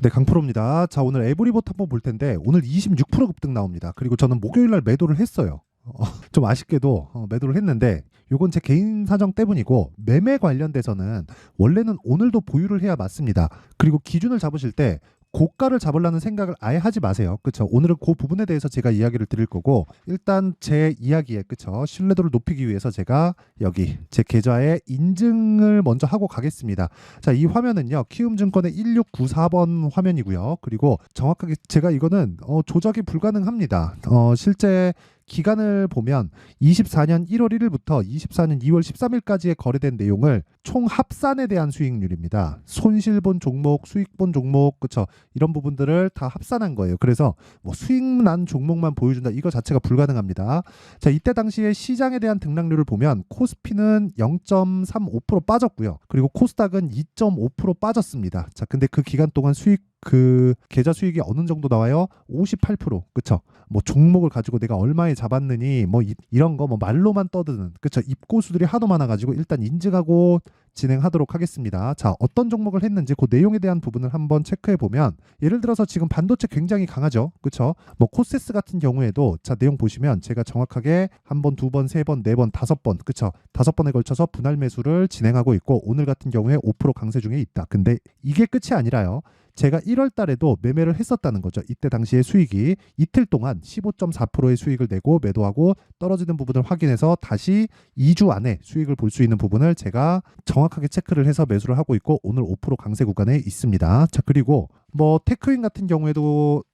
네, 강프로입니다. 자, 오늘 에브리봇 한번 볼 텐데 오늘 26% 급등 나옵니다. 그리고 저는 목요일 날 매도를 했어요. 좀 아쉽게도 매도를 했는데 요건 제 개인 사정 때문이고 매매 관련돼서는 원래는 오늘도 보유를 해야 맞습니다. 그리고 기준을 잡으실 때 고가를 잡으려는 생각을 아예 하지 마세요. 그쵸? 오늘은 그 부분에 대해서 제가 이야기를 드릴 거고 일단 제 이야기에 그쵸? 신뢰도를 높이기 위해서 제가 여기 제 계좌에 인증을 먼저 하고 가겠습니다. 자, 이 화면은요. 키움증권의 1694번 화면이고요. 그리고 정확하게 제가 이거는 조작이 불가능합니다. 실제 기간을 보면 24년 1월 1일부터 24년 2월 13일까지의 거래된 내용을 총 합산에 대한 수익률입니다. 손실본 종목, 수익본 종목, 그쵸? 이런 부분들을 다 합산한 거예요. 그래서 뭐 수익 난 종목만 보여준다 이거 자체가 불가능합니다. 자, 이때 당시에 시장에 대한 등락률을 보면 코스피는 0.35% 빠졌고요. 그리고 코스닥은 2.5% 빠졌습니다. 자, 근데 그 기간 동안 계좌 수익이 어느 정도 나와요? 58%. 그쵸? 뭐 종목을 가지고 내가 얼마에 잡았느니 뭐 이런 거 뭐 말로만 떠드는 그쵸? 입고수들이 하도 많아가지고 일단 인증하고 진행하도록 하겠습니다. 자, 어떤 종목을 했는지 그 내용에 대한 부분을 한번 체크해 보면 예를 들어서 지금 반도체 굉장히 강하죠. 그쵸? 뭐 코세스 같은 경우에도 자, 내용 보시면 제가 정확하게 한 번, 두 번, 세 번, 네 번, 다섯 번 그쵸? 다섯 번에 걸쳐서 분할 매수를 진행하고 있고 오늘 같은 경우에 5% 강세 중에 있다. 근데 이게 끝이 아니라요. 제가 1월 달에도 매매를 했었다는 거죠. 이때 당시에 수익이 이틀 동안 15.4%의 수익을 내고 매도하고 떨어지는 부분을 확인해서 다시 2주 안에 수익을 볼 수 있는 부분을 제가 정확하게 체크를 해서 매수를 하고 있고 오늘 5% 강세 구간에 있습니다. 자, 그리고 뭐 테크인 같은 경우에도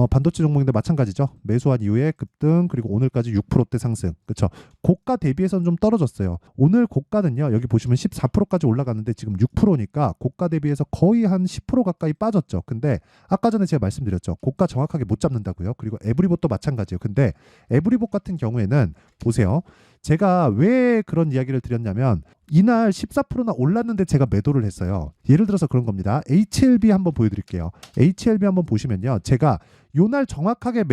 반도체 종목인데 마찬가지죠. 매수한 이후에 급등 그리고 오늘까지 6%대 상승. 그렇죠. 고가 대비해서는 좀 떨어졌어요. 오늘 고가는요. 여기 보시면 14%까지 올라갔는데 지금 6%니까 고가 대비해서 거의 한 10% 가까이 빠졌죠. 근데 아까 전에 제가 말씀드렸죠. 고가 정확하게 못 잡는다고요. 그리고 에브리봇도 마찬가지예요. 근데 에브리봇 같은 경우에는 보세요. 제가 왜 그런 이야기를 드렸냐면 이날 14%나 올랐는데 제가 매도를 했어요. 예를 들어서 그런 겁니다. HLB 한번 보여드릴게요. HLB 한번 보시면요. 제가 요날 정확하게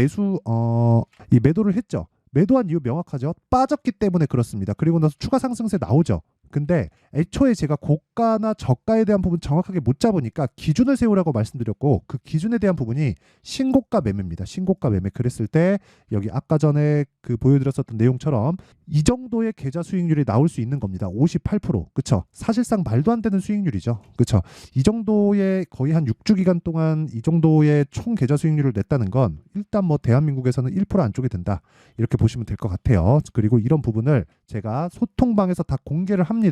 이 매도를 했죠. 매도한 이유 명확하죠. 빠졌기 때문에 그렇습니다. 그리고 나서 추가 상승세 나오죠. 근데 애초에 제가 고가나 저가에 대한 부분 정확하게 못 잡으니까 기준을 세우라고 말씀드렸고 그 기준에 대한 부분이 신고가 매매입니다. 신고가 매매 그랬을 때 여기 아까 전에 그 보여드렸었던 내용처럼 이 정도의 계좌 수익률이 나올 수 있는 겁니다. 58%. 그쵸? 사실상 말도 안 되는 수익률이죠. 그쵸? 이 정도의 거의 한 6주 기간 동안 이 정도의 총 계좌 수익률을 냈다는 건 일단 뭐 대한민국에서는 1% 안쪽에 든다. 이렇게 보시면 될 것 같아요. 그리고 이런 부분을 제가 소통방에서 다 공개를 합니다.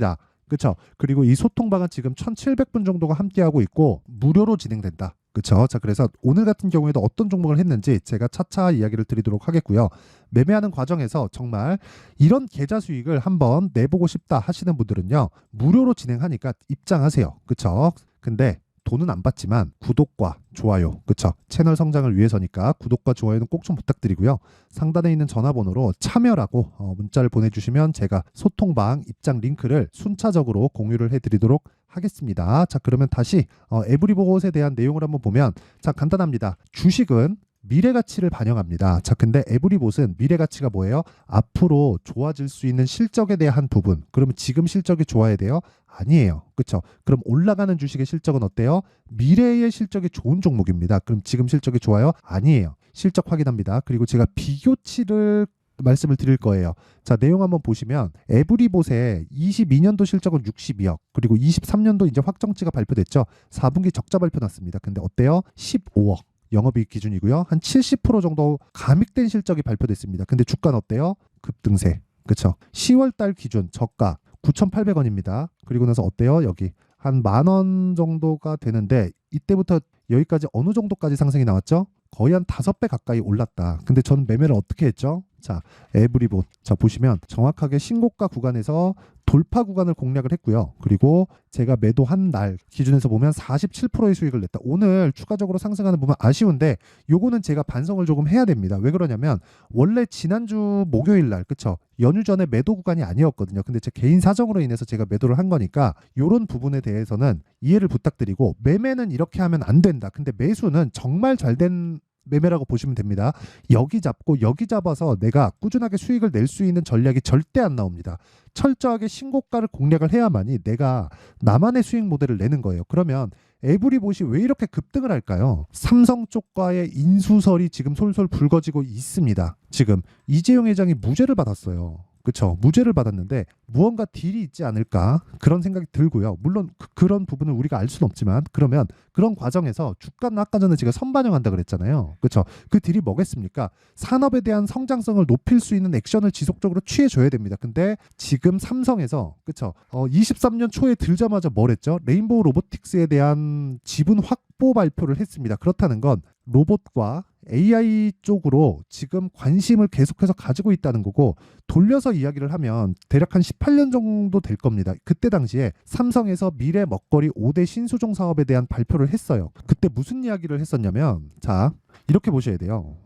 그쵸? 그리고 이 소통방은 지금 1700분 정도가 함께하고 있고 무료로 진행된다. 그쵸? 자, 그래서 오늘 같은 경우에도 어떤 종목을 했는지 제가 차차 이야기를 드리도록 하겠고요. 매매하는 과정에서 정말 이런 계좌 수익을 한번 내보고 싶다 하시는 분들은요. 무료로 진행하니까 입장하세요. 그쵸? 근데 돈은 안 받지만 구독과 좋아요, 그쵸? 채널 성장을 위해서니까 구독과 좋아요는 꼭 좀 부탁드리고요. 상단에 있는 전화번호로 참여라고 문자를 보내주시면 제가 소통방 입장 링크를 순차적으로 공유를 해드리도록 하겠습니다. 자, 그러면 다시 에브리봇에 대한 내용을 한번 보면 자, 간단합니다. 주식은 미래 가치를 반영합니다. 자, 근데 에브리봇은 미래 가치가 뭐예요? 앞으로 좋아질 수 있는 실적에 대한 부분. 그러면 지금 실적이 좋아야 돼요? 아니에요. 그렇죠? 그럼 올라가는 주식의 실적은 어때요? 미래의 실적이 좋은 종목입니다. 그럼 지금 실적이 좋아요? 아니에요. 실적 확인합니다. 그리고 제가 비교치를 말씀을 드릴 거예요. 자, 내용 한번 보시면 에브리봇의 22년도 실적은 62억 그리고 23년도 이제 확정치가 발표됐죠. 4분기 적자 발표 났습니다. 근데 어때요? 15억. 영업이익 기준이고요. 한 70% 정도 감익된 실적이 발표됐습니다. 근데 주가는 어때요? 급등세. 그쵸? 10월 달 기준 저가 9,800원입니다. 그리고 나서 어때요? 여기 한 10,000원 정도가 되는데 이때부터 여기까지 어느 정도까지 상승이 나왔죠? 거의 한 5배 가까이 올랐다. 근데 저는 매매를 어떻게 했죠? 자, 에브리봇. 자, 보시면 정확하게 신고가 구간에서 돌파 구간을 공략을 했고요. 그리고 제가 매도한 날 기준에서 보면 47%의 수익을 냈다. 오늘 추가적으로 상승하는 부분 아쉬운데 요거는 제가 반성을 조금 해야 됩니다. 왜 그러냐면 원래 지난주 목요일 날 그쵸? 연휴 전에 매도 구간이 아니었거든요. 근데 제 개인 사정으로 인해서 제가 매도를 한 거니까 요런 부분에 대해서는 이해를 부탁드리고 매매는 이렇게 하면 안 된다. 근데 매수는 정말 잘된 매매라고 보시면 됩니다. 여기 잡고 여기 잡아서 내가 꾸준하게 수익을 낼 수 있는 전략이 절대 안 나옵니다. 철저하게 신고가를 공략을 해야만이 내가 나만의 수익 모델을 내는 거예요. 그러면 에브리봇이 왜 이렇게 급등을 할까요? 삼성 쪽과의 인수설이 지금 솔솔 불거지고 있습니다. 지금 이재용 회장이 무죄를 받았어요. 그쵸? 무죄를 받았는데 무언가 딜이 있지 않을까 그런 생각이 들고요. 물론 그런 부분을 우리가 알 수는 없지만 그러면 그런 과정에서 주가는 아까 전에 제가 선반영한다 그랬잖아요. 그쵸? 그 딜이 뭐겠습니까? 산업에 대한 성장성을 높일 수 있는 액션을 지속적으로 취해줘야 됩니다. 근데 지금 삼성에서 그쵸? 23년 초에 들자마자 뭘 했죠? 레인보우 로보틱스에 대한 지분 확보 발표를 했습니다. 그렇다는 건 로봇과 AI 쪽으로 지금 관심을 계속해서 가지고 있다는 거고, 돌려서 이야기를 하면 대략 한 18년 정도 될 겁니다. 그때 당시에 삼성에서 미래 먹거리 5대 신수종 사업에 대한 발표를 했어요. 그때 무슨 이야기를 했었냐면, 자, 이렇게 보셔야 돼요.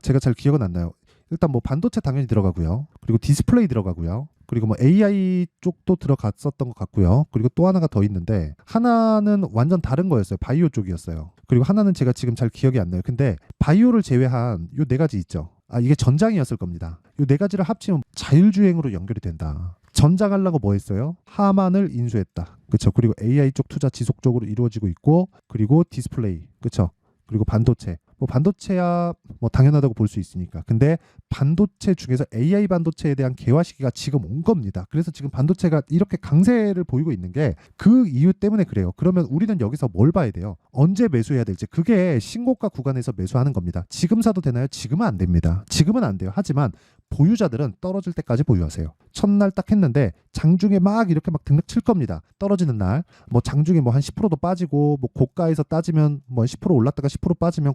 제가 잘 기억은 안 나요. 일단 뭐 반도체 당연히 들어가고요. 그리고 디스플레이 들어가고요. 그리고 뭐 AI 쪽도 들어갔었던 것 같고요. 그리고 또 하나가 더 있는데, 하나는 완전 다른 거였어요. 바이오 쪽이었어요. 그리고 하나는 제가 지금 잘 기억이 안 나요. 근데 바이오를 제외한 요 네 가지 있죠. 아, 이게 전장이었을 겁니다. 요 네 가지를 합치면 자율주행으로 연결이 된다. 전장하려고 뭐 했어요? 하만을 인수했다. 그렇죠. 그리고 AI 쪽 투자 지속적으로 이루어지고 있고, 그리고 디스플레이, 그렇죠. 그리고 반도체. 뭐 반도체야 뭐 당연하다고 볼 수 있으니까. 근데 반도체 중에서 AI 반도체에 대한 개화 시기가 지금 온 겁니다. 그래서 지금 반도체가 이렇게 강세를 보이고 있는 게 그 이유 때문에 그래요. 그러면 우리는 여기서 뭘 봐야 돼요? 언제 매수해야 될지. 그게 신고가 구간에서 매수하는 겁니다. 지금 사도 되나요? 지금은 안 됩니다. 지금은 안 돼요. 하지만 보유자들은 떨어질 때까지 보유하세요. 첫날 딱 했는데 장중에 막 이렇게 막 등락 칠 겁니다. 떨어지는 날 뭐 장중에 뭐 한 10%도 빠지고, 뭐 고가에서 따지면 뭐 10% 올랐다가 10% 빠지면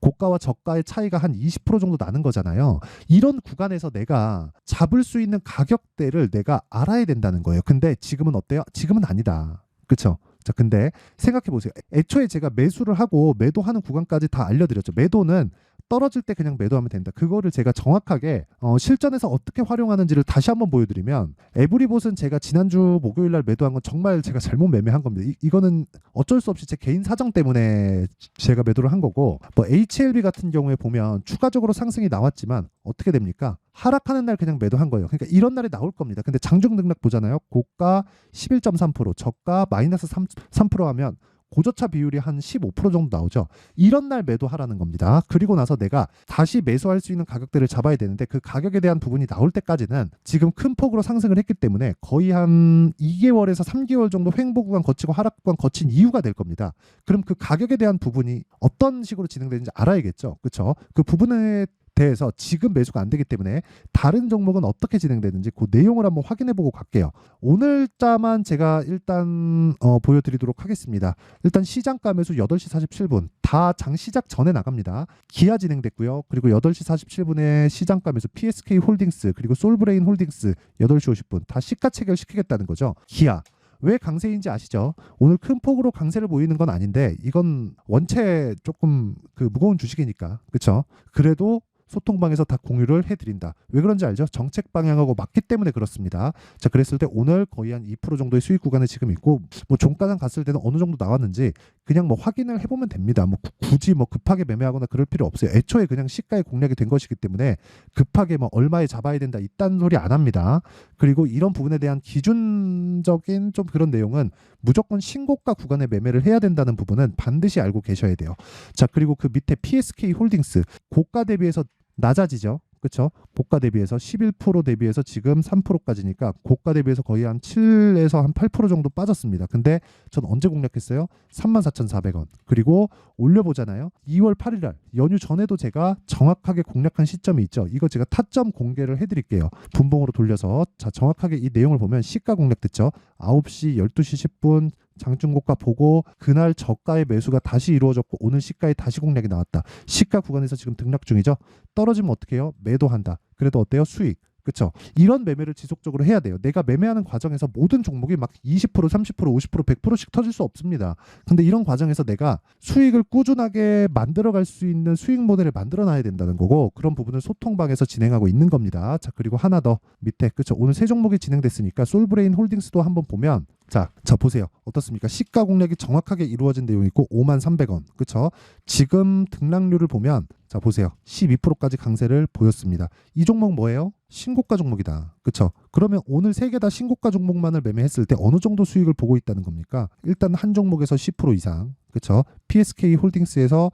고가와 저가의 차이가 한 20% 정도 나는 거잖아요. 이런 구간에서 내가 잡을 수 있는 가격대를 내가 알아야 된다는 거예요. 근데 지금은 어때요? 지금은 아니다. 그렇죠? 자, 근데 생각해 보세요. 애초에 제가 매수를 하고 매도하는 구간까지 다 알려드렸죠. 매도는 떨어질 때 그냥 매도하면 된다. 그거를 제가 정확하게 실전에서 어떻게 활용하는지를 다시 한번 보여드리면, 에브리봇은 제가 지난주 목요일 날 매도한 건 정말 제가 잘못 매매한 겁니다. 이거는 어쩔 수 없이 제 개인 사정 때문에 제가 매도를 한 거고, 뭐 HLB 같은 경우에 보면 추가적으로 상승이 나왔지만 어떻게 됩니까? 하락하는 날 그냥 매도한 거예요. 그러니까 이런 날이 나올 겁니다. 근데 장중 등락 보잖아요. 고가 11.3%, 저가 마이너스 3% 하면 고저차 비율이 한 15% 정도 나오죠. 이런 날 매도하라는 겁니다. 그리고 나서 내가 다시 매수할 수 있는 가격대를 잡아야 되는데, 그 가격에 대한 부분이 나올 때까지는 지금 큰 폭으로 상승을 했기 때문에 거의 한 2개월에서 3개월 정도 횡보 구간 거치고 하락 구간 거친 이유가 될 겁니다. 그럼 그 가격에 대한 부분이 어떤 식으로 진행되는지 알아야겠죠. 그렇죠? 그 부분에 대해서 지금 매수가 안 되기 때문에 다른 종목은 어떻게 진행되는지 그 내용을 한번 확인해보고 갈게요. 오늘자만 제가 일단 보여드리도록 하겠습니다. 일단 시장가 매수 8시 47분 다 장 시작 전에 나갑니다. 기아 진행됐고요. 그리고 8시 47분에 시장가 매수 PSK 홀딩스, 그리고 솔브레인 홀딩스 8시 50분 다 시가 체결시키겠다는 거죠. 기아 왜 강세인지 아시죠? 오늘 큰 폭으로 강세를 보이는 건 아닌데, 이건 원체 조금 그 무거운 주식이니까, 그렇죠? 그래도 소통방에서 다 공유를 해드린다. 왜 그런지 알죠? 정책 방향하고 맞기 때문에 그렇습니다. 자, 그랬을 때 오늘 거의 한 2% 정도의 수익 구간에 지금 있고, 뭐 종가당 갔을 때는 어느 정도 나왔는지 그냥 뭐 확인을 해보면 됩니다. 뭐 굳이 뭐 급하게 매매하거나 그럴 필요 없어요. 애초에 그냥 시가에 공략이 된 것이기 때문에 급하게 뭐 얼마에 잡아야 된다 이딴 소리 안 합니다. 그리고 이런 부분에 대한 기준적인 좀 그런 내용은 무조건 신고가 구간에 매매를 해야 된다는 부분은 반드시 알고 계셔야 돼요. 자, 그리고 그 밑에 PSK 홀딩스 고가 대비해서 낮아지죠. 그렇죠? 고가 대비해서 11% 대비해서 지금 3%까지니까 고가 대비해서 거의 한 7에서 한 8% 정도 빠졌습니다. 근데 전 언제 공략했어요? 34,400원. 그리고 올려보잖아요. 2월 8일 날 연휴 전에도 제가 정확하게 공략한 시점이 있죠. 이거 제가 타점 공개를 해드릴게요. 분봉으로 돌려서. 자, 정확하게 이 내용을 보면 시가 공략됐죠. 9시, 12시 10분 장중고가 보고 그날 저가의 매수가 다시 이루어졌고 오늘 시가에 다시 공략이 나왔다. 시가 구간에서 지금 등락 중이죠. 떨어지면 어떻게 해요? 매도한다. 그래도 어때요? 수익. 그렇죠? 이런 매매를 지속적으로 해야 돼요. 내가 매매하는 과정에서 모든 종목이 막 20%, 30%, 50%, 100%씩 터질 수 없습니다. 근데 이런 과정에서 내가 수익을 꾸준하게 만들어갈 수 있는 수익 모델을 만들어놔야 된다는 거고, 그런 부분을 소통방에서 진행하고 있는 겁니다. 자, 그리고 하나 더 밑에, 그렇죠? 오늘 세 종목이 진행됐으니까 솔브레인 홀딩스도 한번 보면 자 보세요. 어떻습니까? 시가 공략이 정확하게 이루어진 내용이 있고 53,300원. 그쵸? 지금 등락률을 보면 자 보세요. 12%까지 강세를 보였습니다. 이 종목 뭐예요? 신고가 종목이다. 그쵸? 그러면 오늘 세 개 다 신고가 종목만을 매매했을 때 어느 정도 수익을 보고 있다는 겁니까? 일단 한 종목에서 10% 이상. 그쵸? PSK 홀딩스에서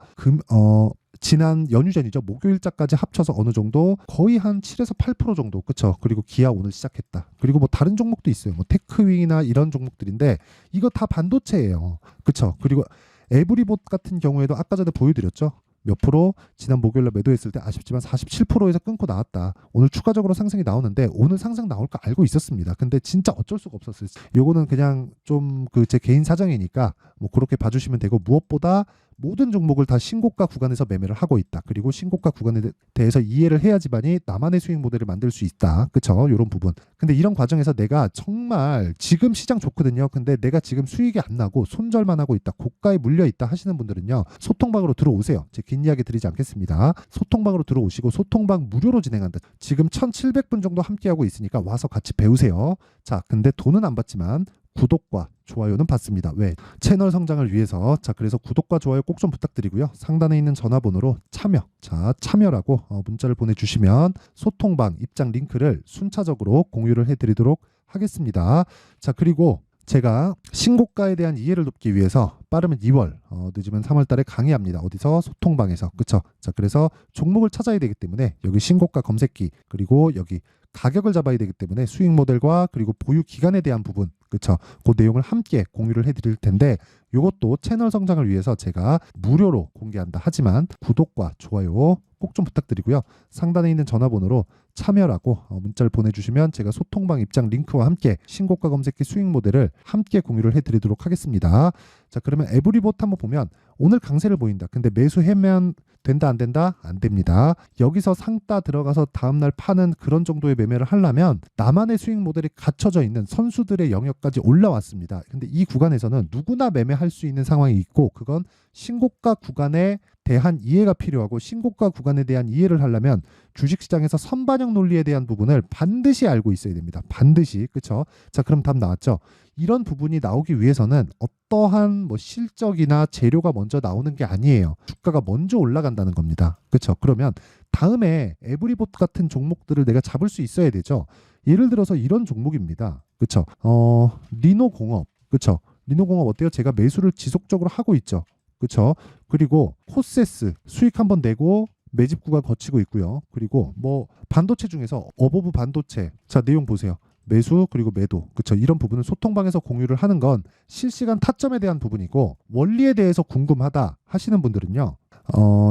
지난 연휴전이죠. 목요일자까지 합쳐서 어느 정도 거의 한 7에서 8% 정도. 그쵸? 그리고 기아 오늘 시작했다. 그리고 뭐 다른 종목도 있어요. 뭐 테크윙이나 이런 종목들인데 이거 다 반도체예요. 그쵸? 그리고 에브리봇 같은 경우에도 아까 전에 보여드렸죠. 몇 프로 지난 목요일날 매도했을 때 아쉽지만 47%에서 끊고 나왔다. 오늘 추가적으로 상승이 나오는데 오늘 상승 나올 거 알고 있었습니다. 근데 진짜 어쩔 수가 없었어요. 요거는 그냥 좀 그 제 개인 사정이니까 뭐 그렇게 봐주시면 되고 무엇보다 모든 종목을 다 신고가 구간에서 매매를 하고 있다. 그리고 신고가 구간에 대해서 이해를 해야지만이 나만의 수익 모델을 만들 수 있다. 그쵸? 이런 부분. 근데 이런 과정에서 내가 정말 지금 시장 좋거든요. 근데 내가 지금 수익이 안 나고 손절만 하고 있다. 고가에 물려 있다 하시는 분들은요. 소통방으로 들어오세요. 제 긴 이야기 드리지 않겠습니다. 소통방으로 들어오시고 소통방 무료로 진행한다. 지금 1,700분 정도 함께하고 있으니까 와서 같이 배우세요. 자, 근데 돈은 안 받지만 구독과 좋아요는 받습니다. 왜? 채널 성장을 위해서. 자, 그래서 구독과 좋아요 꼭 좀 부탁드리고요. 상단에 있는 전화번호로 참여라고 문자를 보내주시면 소통방 입장 링크를 순차적으로 공유를 해드리도록 하겠습니다. 자, 그리고 제가 신고가에 대한 이해를 돕기 위해서 빠르면 2월, 늦으면 3월 달에 강의합니다. 어디서? 소통방에서. 그쵸? 자, 그래서 종목을 찾아야 되기 때문에 여기 신고가 검색기, 그리고 여기 가격을 잡아야 되기 때문에 수익 모델과 그리고 보유 기간에 대한 부분, 그쵸? 그 내용을 함께 공유를 해드릴 텐데 이것도 채널 성장을 위해서 제가 무료로 공개한다. 하지만 구독과 좋아요 꼭 좀 부탁드리고요. 상단에 있는 전화번호로 참여라고 문자를 보내주시면 제가 소통방 입장 링크와 함께 신고가 검색기 수익 모델을 함께 공유를 해드리도록 하겠습니다. 자, 그러면 에브리봇 한번 보면 오늘 강세를 보인다. 근데 매수하면 된다 안 된다? 안 됩니다. 여기서 상따 들어가서 다음날 파는 그런 정도의 매매를 하려면 나만의 수익 모델이 갖춰져 있는 선수들의 영역까지 올라왔습니다. 근데 이 구간에서는 누구나 매매할 수 있는 상황이 있고 그건 신고가 구간에 대한 이해가 필요하고 신고가 구간에 대한 이해를 하려면 주식시장에서 선반영 논리에 대한 부분을 반드시 알고 있어야 됩니다. 반드시. 그쵸? 자, 그럼 답 나왔죠? 이런 부분이 나오기 위해서는 어떠한 뭐 실적이나 재료가 먼저 나오는 게 아니에요. 주가가 먼저 올라간다는 겁니다. 그쵸? 그러면 다음에 에브리봇 같은 종목들을 내가 잡을 수 있어야 되죠. 예를 들어서 이런 종목입니다. 그쵸? 리노공업. 그쵸? 리노공업 어때요? 제가 매수를 지속적으로 하고 있죠. 그쵸? 그리고 코세스 수익 한번 내고 매집 구간 거치고 있고요. 그리고 뭐 반도체 중에서 어버브 반도체. 자, 내용 보세요. 매수 그리고 매도. 그쵸? 이런 부분은 소통방에서 공유를 하는 건 실시간 타점에 대한 부분이고 원리에 대해서 궁금하다 하시는 분들은요.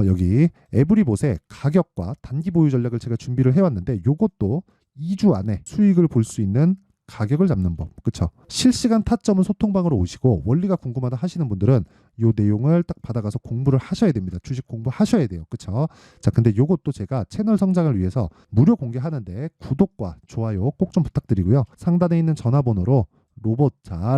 여기 에브리봇의 가격과 단기 보유 전략을 제가 준비를 해왔는데 요것도 2주 안에 수익을 볼 수 있는 가격을 잡는 법. 그쵸? 실시간 타점은 소통방으로 오시고 원리가 궁금하다 하시는 분들은 요 내용을 딱 받아가서 공부를 하셔야 됩니다. 주식 공부하셔야 돼요. 그쵸? 자, 근데 요것도 제가 채널 성장을 위해서 무료 공개하는데 구독과 좋아요 꼭 좀 부탁드리고요. 상단에 있는 전화번호로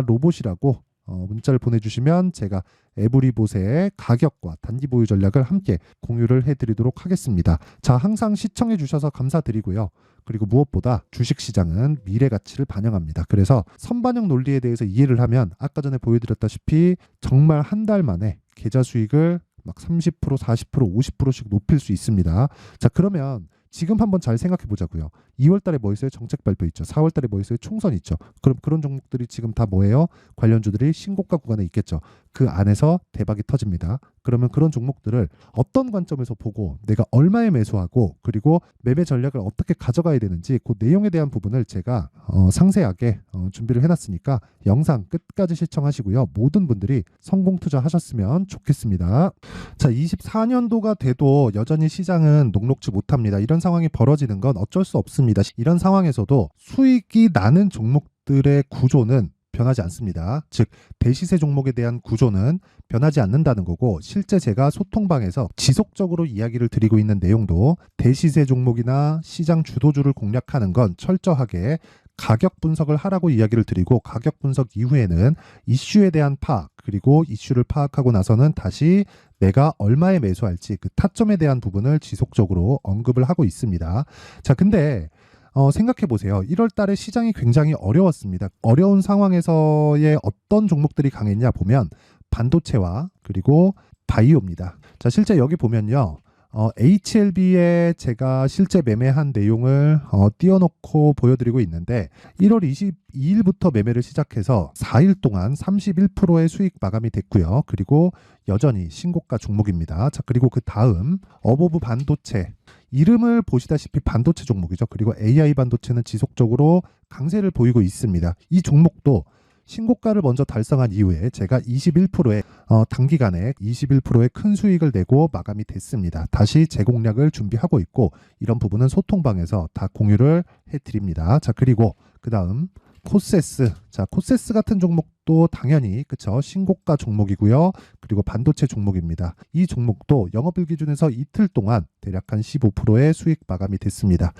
로봇이라고 문자를 보내주시면 제가 에브리봇의 가격과 단기 보유 전략을 함께 공유를 해드리도록 하겠습니다. 자, 항상 시청해 주셔서 감사드리고요. 그리고 무엇보다 주식시장은 미래 가치를 반영합니다. 그래서 선반영 논리에 대해서 이해를 하면 아까 전에 보여드렸다시피 정말 한 달 만에 계좌 수익을 막 30%, 40%, 50%씩 높일 수 있습니다. 자, 그러면 지금 한번 잘 생각해 보자고요. 2월 달에 뭐 있어요? 정책 발표 있죠. 4월 달에 뭐 있어요? 총선 있죠. 그럼 그런 종목들이 지금 다 뭐예요? 관련주들이 신고가 구간에 있겠죠. 그 안에서 대박이 터집니다. 그러면 그런 종목들을 어떤 관점에서 보고 내가 얼마에 매수하고 그리고 매매 전략을 어떻게 가져가야 되는지 그 내용에 대한 부분을 제가 상세하게 준비를 해놨으니까 영상 끝까지 시청하시고요. 모든 분들이 성공 투자하셨으면 좋겠습니다. 자, 24년도가 돼도 여전히 시장은 녹록지 못합니다. 이런 상황이 벌어지는 건 어쩔 수 없습니다. 이런 상황에서도 수익이 나는 종목들의 구조는 변하지 않습니다. 즉 대시세 종목에 대한 구조는 변하지 않는다는 거고 실제 제가 소통방에서 지속적으로 이야기를 드리고 있는 내용도 대시세 종목이나 시장 주도주를 공략하는 건 철저하게 가격 분석을 하라고 이야기를 드리고 가격 분석 이후에는 이슈에 대한 파악 그리고 이슈를 파악하고 나서는 다시 내가 얼마에 매수할지 그 타점에 대한 부분을 지속적으로 언급을 하고 있습니다. 자, 근데 생각해 보세요. 1월 달에 시장이 굉장히 어려웠습니다. 어려운 상황에서의 어떤 종목들이 강했냐 보면 반도체와 그리고 바이오입니다. 자, 실제 여기 보면요. HLB에 제가 실제 매매한 내용을 띄워놓고 보여드리고 있는데 1월 22일부터 매매를 시작해서 4일 동안 31%의 수익 마감이 됐고요. 그리고 여전히 신고가 종목입니다. 자, 그리고 그 다음 어보브 반도체, 이름을 보시다시피 반도체 종목이죠. 그리고 AI 반도체는 지속적으로 강세를 보이고 있습니다. 이 종목도 신고가를 먼저 달성한 이후에 제가 21%의 단기간에 21%의 큰 수익을 내고 마감이 됐습니다. 다시 재공략을 준비하고 있고 이런 부분은 소통방에서 다 공유를 해드립니다. 자, 그리고 그 다음 코세스. 자, 코세스 같은 종목도 당연히 그쵸, 신고가 종목이고요. 그리고 반도체 종목입니다. 이 종목도 영업일 기준에서 이틀 동안 대략 한 15%의 수익 마감이 됐습니다.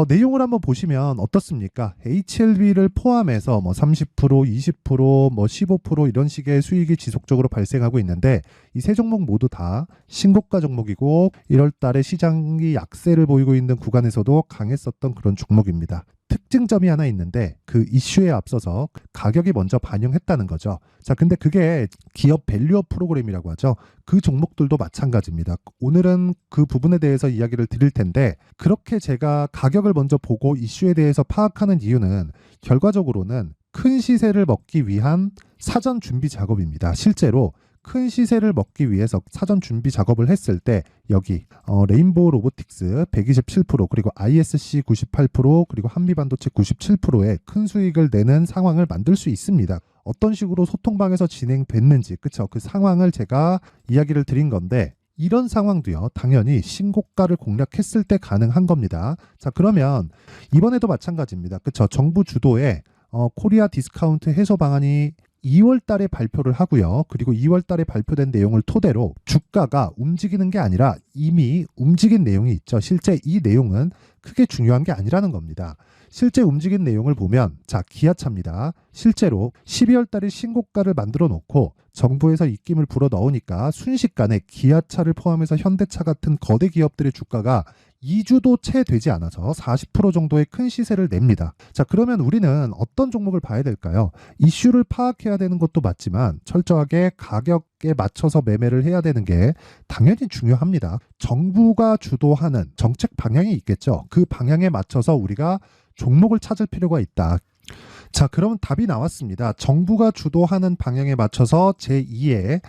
내용을 한번 보시면 어떻습니까? HLB를 포함해서 뭐 30%, 20%, 뭐 15% 이런 식의 수익이 지속적으로 발생하고 있는데 이 세 종목 모두 다 신고가 종목이고 1월 달에 시장이 약세를 보이고 있는 구간에서도 강했었던 그런 종목입니다. 특징점이 하나 있는데 그 이슈에 앞서서 가격이 먼저 반영했다는 거죠. 자, 근데 그게 기업 밸류업 프로그램이라고 하죠. 그 종목들도 마찬가지입니다. 오늘은 그 부분에 대해서 이야기를 드릴 텐데 그렇게 제가 가격을 먼저 보고 이슈에 대해서 파악하는 이유는 결과적으로는 큰 시세를 먹기 위한 사전 준비 작업입니다. 실제로 큰 시세를 먹기 위해서 사전 준비 작업을 했을 때 여기 레인보우 로보틱스 127% 그리고 ISC 98% 그리고 한미반도체 97%의 큰 수익을 내는 상황을 만들 수 있습니다. 어떤 식으로 소통방에서 진행됐는지 그쵸, 그 상황을 제가 이야기를 드린 건데 이런 상황도요 당연히 신고가를 공략했을 때 가능한 겁니다. 자, 그러면 이번에도 마찬가지입니다. 그쵸, 정부 주도의 코리아 디스카운트 해소 방안이 2월 달에 발표를 하고요. 그리고 2월 달에 발표된 내용을 토대로 주가가 움직이는 게 아니라 이미 움직인 내용이 있죠. 실제 이 내용은 크게 중요한 게 아니라는 겁니다. 실제 움직인 내용을 보면 자, 기아차입니다. 실제로 12월 달에 신고가를 만들어 놓고 정부에서 입김을 불어 넣으니까 순식간에 기아차를 포함해서 현대차 같은 거대 기업들의 주가가 2주도 채 되지 않아서 40% 정도의 큰 시세를 냅니다. 자, 그러면 우리는 어떤 종목을 봐야 될까요? 이슈를 파악해야 되는 것도 맞지만 철저하게 가격에 맞춰서 매매를 해야 되는 게 당연히 중요합니다. 정부가 주도하는 정책 방향이 있겠죠. 그 방향에 맞춰서 우리가 종목을 찾을 필요가 있다. 자, 그러면 답이 나왔습니다. 정부가 주도하는 방향에 맞춰서 제2의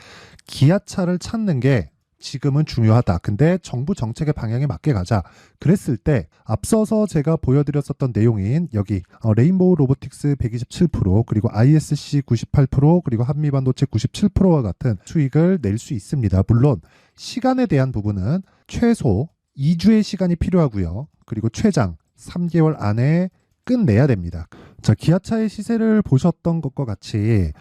기아차를 찾는 게 지금은 중요하다. 근데 정부 정책의 방향에 맞게 가자. 그랬을 때 앞서서 제가 보여드렸었던 내용인 여기 레인보우 로보틱스 127% 그리고 ISC 98% 그리고 한미반도체 97%와 같은 수익을 낼 수 있습니다. 물론 시간에 대한 부분은 최소 2주의 시간이 필요하고요. 그리고 최장 3개월 안에 끝내야 됩니다. 자, 기아차의 시세를 보셨던 것과 같이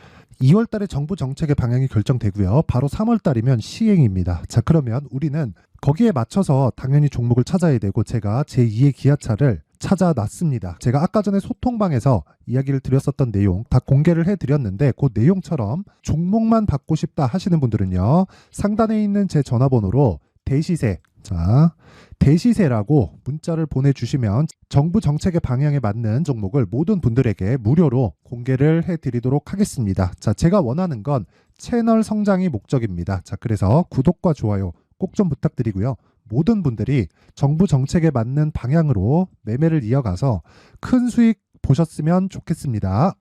2월 달에 정부 정책의 방향이 결정되고요. 바로 3월 달이면 시행입니다. 자, 그러면 우리는 거기에 맞춰서 당연히 종목을 찾아야 되고 제가 제2의 기아차를 찾아놨습니다. 제가 아까 전에 소통방에서 이야기를 드렸었던 내용 다 공개를 해드렸는데 그 내용처럼 종목만 받고 싶다 하시는 분들은요. 상단에 있는 제 전화번호로 대시세, 자, 대시세라고 문자를 보내주시면 정부 정책의 방향에 맞는 종목을 모든 분들에게 무료로 공개를 해드리도록 하겠습니다. 자, 제가 원하는 건 채널 성장이 목적입니다. 자, 그래서 구독과 좋아요 꼭 좀 부탁드리고요. 모든 분들이 정부 정책에 맞는 방향으로 매매를 이어가서 큰 수익 보셨으면 좋겠습니다.